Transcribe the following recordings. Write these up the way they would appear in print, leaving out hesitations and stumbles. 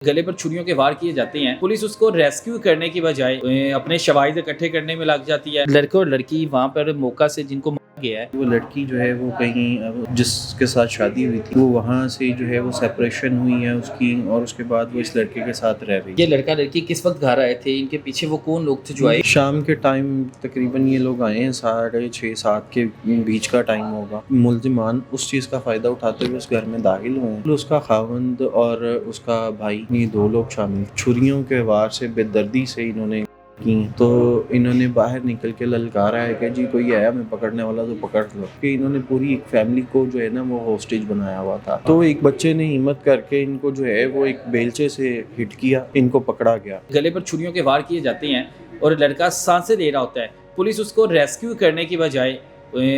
गले पर छुरियों के वार किए जाते हैं। पुलिस उसको रेस्क्यू करने की बजाय अपने शवाहिद इकट्ठे करने में लग जाती है। लड़के और लड़की वहाँ पर मौका से जिनको मारा गया है, वो लड़की जो है वो कहीं जिसके साथ शादी हुई थी वो वहाँ से जो है वो सेपरेशन हुई है उसकी, और उसके बाद वो इस लड़के के साथ रह रही ये है। लड़का लड़की किस वक्त घर आए थे, इनके पीछे वो कौन लोग थे जो आए? शाम के टाइम तकरीबन ये लोग आए हैं, 6:30-7 के बीच का टाइम होगा। मुल्जिमान उस चीज़ का फ़ायदा उठाते हुए उस घर में दाखिल हुए हैं। उसका खावंद और उसका भाई, ये 2 लोग शामिल। छुरियों के वार से बेदर्दी से इन्होंने की, तो इन्होंने बाहर निकल के ललकारा है कि जी कोई आया मैं पकड़ने वाला तो पकड़ लो, कि इन्होंने पूरी एक फैमिली को जो है ना वो हॉस्टेज बनाया हुआ था। तो एक बच्चे ने हिम्मत करके इनको जो है वो एक बेलचे से हिट किया, इनको पकड़ा गया। गले पर छुरियों के वार किए जाते हैं और लड़का सांसें ले रहा होता है। पुलिस उसको रेस्क्यू करने की बजाय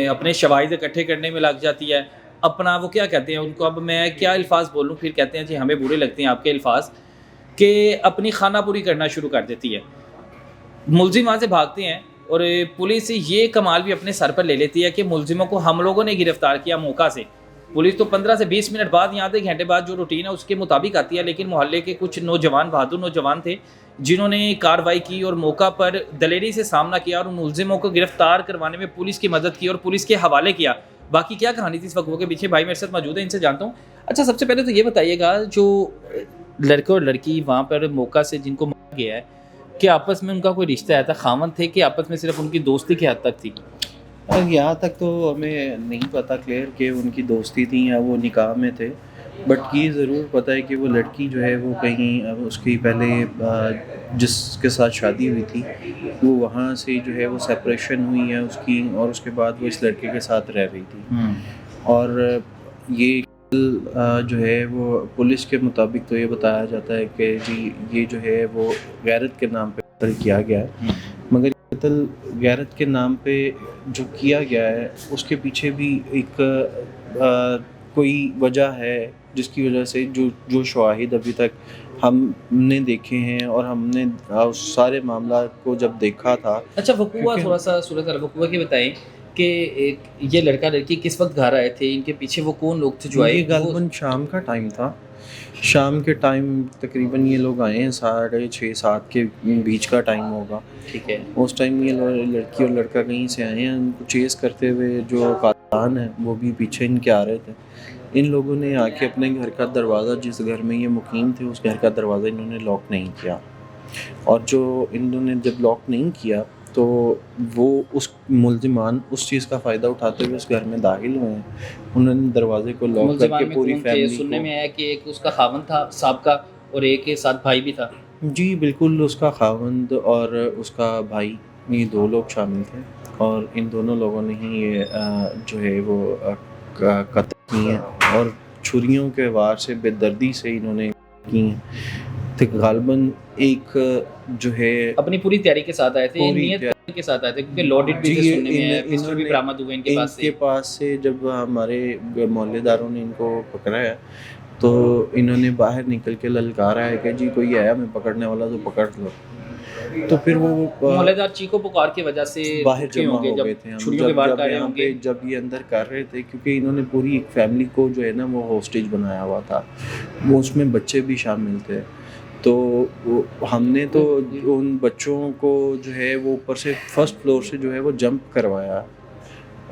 अपने शवाहिद इकट्ठे करने में लग जाती है। अपना वो क्या कहते हैं उनको, अब मैं क्या अल्फाज बोलूँ, फिर कहते हैं जी हमें बुरे लगते हैं आपके अल्फाज, कि अपनी खाना पूरी करना शुरू कर देती है। मुलजिम वहाँ से भागते हैं और पुलिस ये कमाल भी अपने सर पर ले लेती है कि मुलजिमों को हम लोगों ने गिरफ्तार किया मौका से। पुलिस तो 15 से 20 मिनट बाद या आधे घंटे बाद जो रूटीन है उसके मुताबिक आती है, लेकिन मोहल्ले के कुछ नौजवान, बहादुर नौजवान थे जिन्होंने कार्रवाई की और मौका पर दलेरी से सामना किया और मुलजिमों को गिरफ्तार करवाने में पुलिस की मदद की और पुलिस के हवाले किया। बाकी क्या कहानी थी इस वक्त के पीछे, भाई मेरे साथ मौजूद है, इनसे जानता हूँ। अच्छा, सबसे पहले तो ये बताइएगा, जो लड़के और लड़की वहाँ पर मौका से जिनको मारा गया है, कि आपस में उनका कोई रिश्ता आया था, खामन थे कि आपस में सिर्फ उनकी दोस्ती की हद तक थी? यहाँ तक तो हमें नहीं पता क्लियर कि उनकी दोस्ती थी या वो निकाह में थे, बट ये ज़रूर पता है कि वो लड़की जो है वो कहीं उसकी पहले जिसके साथ शादी हुई थी वो वहाँ से जो है वो सेपरेशन हुई है उसकी, और उसके बाद वो इस लड़के के साथ रह रही थी। और ये जो है वो पुलिस के मुताबिक तो ये बताया जाता है कि जी ये जो है वो गैरत के नाम पे कत्ल किया गया है, मगर कत्ल गैरत के नाम पे जो किया गया है उसके पीछे भी एक कोई वजह है जिसकी वजह से जो शवाहिद अभी तक हमने देखे हैं और हमने उस सारे मामला को जब देखा था। अच्छा, वकूआ थोड़ा सा सूरत वकूआ के बताएं कि ये लड़का लड़की किस वक्त घर आए थे, इनके पीछे वो कौन लोग थे जो आए? ये गालिबन शाम का टाइम था। शाम के टाइम तकरीबन ये लोग आए हैं, 6:30-7 के बीच का टाइम होगा। ठीक है। उस टाइम ये लड़की और लड़का कहीं से आए हैं, उनको चेस करते हुए जो कातिलान है वो भी पीछे इनके आ रहे थे। इन लोगों ने आके अपने घर का दरवाज़ा, जिस घर में ये मुकीम थे उस घर का दरवाज़ा इन्होंने लॉक नहीं किया, और जो इन्होंने जब लॉक नहीं किया तो वो उस मुल्जिमान उस चीज़ का फ़ायदा उठाते हुए उस घर में दाखिल हुए हैं। उन्होंने दरवाजे को लॉक करके पूरी फैमिली सुनने को, में आया कि एक उसका खावन था साहब और एक के साथ भाई भी था। जी बिल्कुल, उसका खावंद और उसका भाई, ये 2 लोग शामिल थे, और इन दोनों लोगों ने ही ये जो है वो कत्ल किए हैं, और छुरियों के वार से बेदर्दी से इन्होंने की हैं। तो गालिबन एक जो है अपनी पूरी तैयारी के साथ आए थे, पूरी नियत के साथ आए थे, क्योंकि लोडेड भी थे, सुनने में आया, पिस्टल भी बरामद हुए इनके पास से। जब हमारे मोहल्लेदारों ने इनको पकड़ाया तो इन्होंने बाहर निकल के ललकारा है कि जी कोई आया मैं पकड़ने वाला तो पकड़ लो। तो फिर वो मोहल्लेदार चीखो पुकार की वजह से बाहर जमा हो गए थे। हम छुरियों के वार कर रहे यहाँ होंगे। पे जब ये अंदर कर रहे थे, क्योंकि इन्होंने पूरी एक फैमिली को जो है ना वो हॉस्टेज बनाया हुआ था, वो उसमें बच्चे भी शामिल थे। तो हमने तो उन बच्चों को जो है वो ऊपर से फर्स्ट फ्लोर से जो है वो जंप करवाया,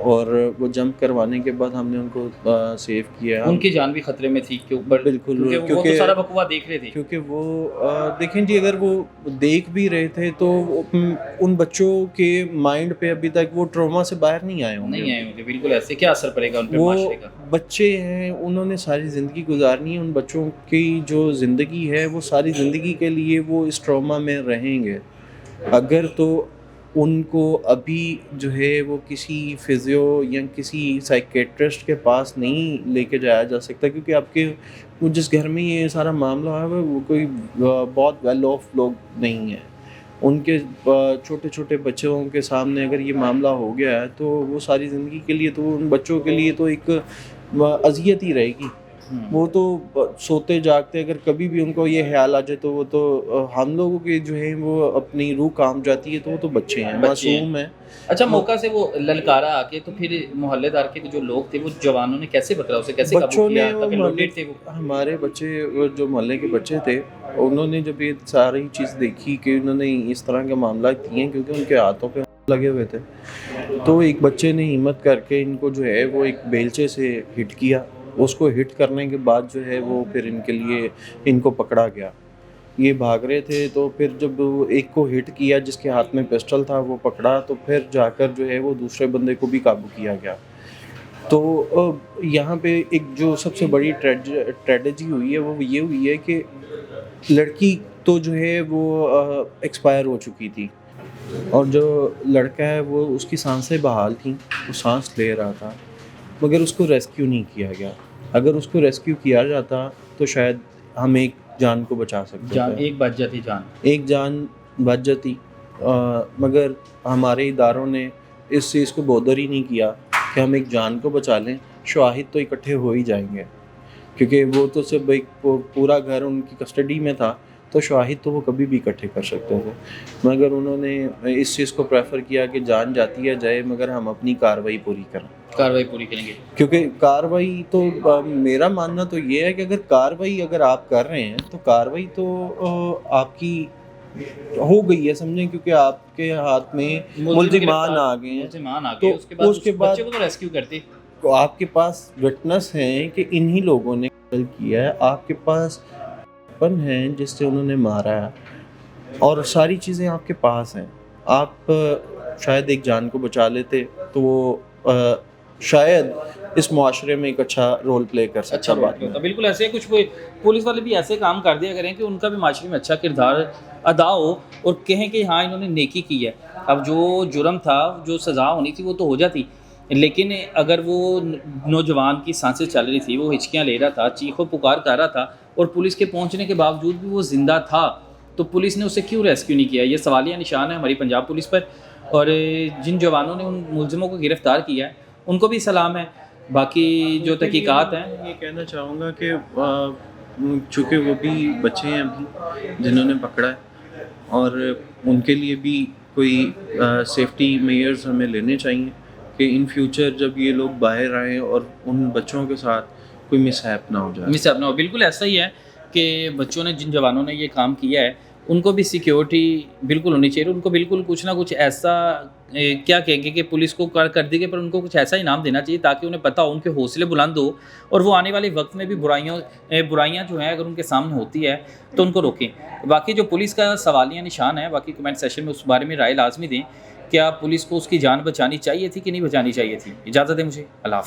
और वो जंप करवाने के बाद हमने उनको सेव किया। उनकी जान भी खतरे में थी कि ऊपर, बिल्कुल, क्योंकि वो तो सारा बकवा देख रहे थे। क्योंकि वो देखें जी, अगर वो देख भी रहे थे तो उन बच्चों के माइंड पे अभी तक वो ट्रॉमा से बाहर नहीं आए होंगे। बिल्कुल ऐसे क्या असर पड़ेगा उन पे माशरे का? बच्चे हैं, उन्होंने सारी ज़िंदगी गुजारनी है, उन बच्चों की जो ज़िंदगी है वो सारी ज़िंदगी के लिए वो इस ट्रॉमा में रहेंगे। अगर तो उनको अभी जो है वो किसी फिजियो या किसी साइकेट्रिस्ट के पास नहीं लेके जाया जा सकता, क्योंकि आपके वो जिस घर में ये सारा मामला है वो कोई बहुत वेल ऑफ लोग नहीं हैं। उनके छोटे छोटे बच्चों के सामने अगर ये मामला हो गया है तो वो सारी ज़िंदगी के लिए, तो उन बच्चों के लिए तो एक अज़ियत ही रहेगी। वो तो सोते जागते अगर कभी भी उनको ये ख्याल आ जाए तो वो तो हम लोगों के जो है वो अपनी रूह काम जाती है, तो वो तो बच्चे हैं, मासूम हैं। अच्छा, मौका से वो ललकारा आके तो फिर मोहल्लेदार के जो लोग थे वो जवानों ने कैसे पकड़ा उसे, कैसे काबू किया? ताकि लोडेड थे वो। हमारे बच्चे जो मोहल्ले के बच्चे थे انہوں نے جب یہ ساری چیز دیکھی کہ انہوں نے اس طرح کے معاملات کیے ہیں کیونکہ ان کے ہاتھوں پہ لگے ہوئے تھے، تو ایک بچے نے ہمت کر کے ان کو جو ہے وہ ایک بیلچے سے ہٹ کیا. اس کو ہٹ کرنے کے بعد جو ہے وہ پھر ان کے لیے ان کو پکڑا گیا. یہ بھاگ رہے تھے تو پھر جب ایک کو ہٹ کیا جس کے ہاتھ میں پسٹل تھا وہ پکڑا، تو پھر جا کر جو ہے وہ دوسرے بندے کو بھی قابو کیا گیا. تو یہاں پہ ایک جو سب سے بڑی ٹریجڈی ہوئی ہے وہ یہ ہوئی ہے کہ لڑکی تو جو ہے وہ ایکسپائر ہو چکی تھی، اور جو لڑکا ہے وہ اس کی سانسیں بحال تھیں، وہ سانس لے رہا تھا، مگر اس کو ریسکیو نہیں کیا گیا. اگر اس کو ریسکیو کیا جاتا تو شاید ہم ایک جان کو بچا سکتے جان تھے، ایک بچ جاتی جان. ایک جان بچ جاتی. مگر ہمارے اداروں نے اس چیز کو بودر ہی نہیں کیا کہ ہم ایک جان کو بچا لیں. شواہد تو اکٹھے ہو ہی جائیں گے کیونکہ وہ تو صرف ایک پورا گھر ان کی کسٹڈی میں تھا، تو شواہد تو وہ کبھی بھی اکٹھے کر سکتے تھے. مگر انہوں نے اس چیز کو پریفر کیا کہ جان جاتی ہے جائے مگر ہم اپنی کارروائی پوری کریں. کارروائی پوری کریں گے. کیونکہ کارروائی تو میرا ماننا تو یہ ہے کہ اگر کارروائی اگر آپ کر رہے ہیں تو کارروائی تو آپ کی ہو گئی ہے سمجھیں، کیونکہ آپ کے ہاتھ میں ملزمان آ گئے ہیں، ملزمان آ گئے، تو اس کے بعد بچے کو تو ریسکیو کرتے. تو آپ کے پاس وٹنس ہیں کہ انہی لوگوں نے قتل کیا ہے، آپ کے پاس پن ہیں جس سے انہوں نے مارا ہے، اور ساری چیزیں آپ کے پاس ہیں. آپ شاید ایک جان کو بچا لیتے تو وہ شاید اس معاشرے میں ایک اچھا رول پلے کر سکتا. اچھا بات ہوتا. بالکل ایسے کچھ پولیس والے بھی ایسے کام کر دیا کریں کہ ان کا بھی معاشرے میں اچھا کردار ادا ہو اور کہیں کہ ہاں انہوں نے نیکی کی ہے. اب جو جرم تھا، جو سزا ہونی تھی وہ تو ہو جاتی، لیکن اگر وہ نوجوان کی سانسیں چل رہی تھی، وہ ہچکیاں لے رہا تھا، چیخ و پکار کر رہا تھا، اور پولیس کے پہنچنے کے باوجود بھی وہ زندہ تھا، تو پولیس نے اسے کیوں ریسکیو نہیں کیا؟ یہ سوالیہ نشان ہے ہماری پنجاب پولیس پر. اور جن جوانوں نے ان ملزموں کو گرفتار کیا ہے ان کو بھی سلام ہے. باقی جو تحقیقات ہیں، یہ کہنا چاہوں گا کہ چونکہ وہ بھی بچے ہیں ابھی جنہوں نے پکڑا ہے، اور ان کے لیے بھی کوئی سیفٹی میئرز ہمیں لینے چاہیے کہ ان فیوچر جب یہ لوگ باہر آئیں اور ان بچوں کے ساتھ کوئی مس ہیپ نہ ہو جائے. مس اپنا بالکل ایسا ہی ہے کہ بچوں نے، جن جوانوں نے یہ کام کیا ہے ان کو بھی سیکیورٹی بالکل ہونی چاہیے. ان کو بالکل کچھ نہ کچھ ایسا کیا کہیں گے کہ پولیس کو کر دے گے، پر ان کو کچھ ایسا انعام دینا چاہیے تاکہ انہیں پتہ ہو، ان کے حوصلے بلند ہو، اور وہ آنے والے وقت میں بھی برائیاں جو ہیں اگر ان کے سامنے ہوتی ہے تو ان کو روکیں. باقی جو پولیس کا سوالیہ نشان ہے، باقی کمنٹ سیشن میں اس بارے میں رائے لازمی دیں. کیا پولیس کو اس کی جان بچانی چاہیے تھی کہ نہیں بچانی چاہیے تھی؟ اجازت دیں مجھے. اللہ حافظ.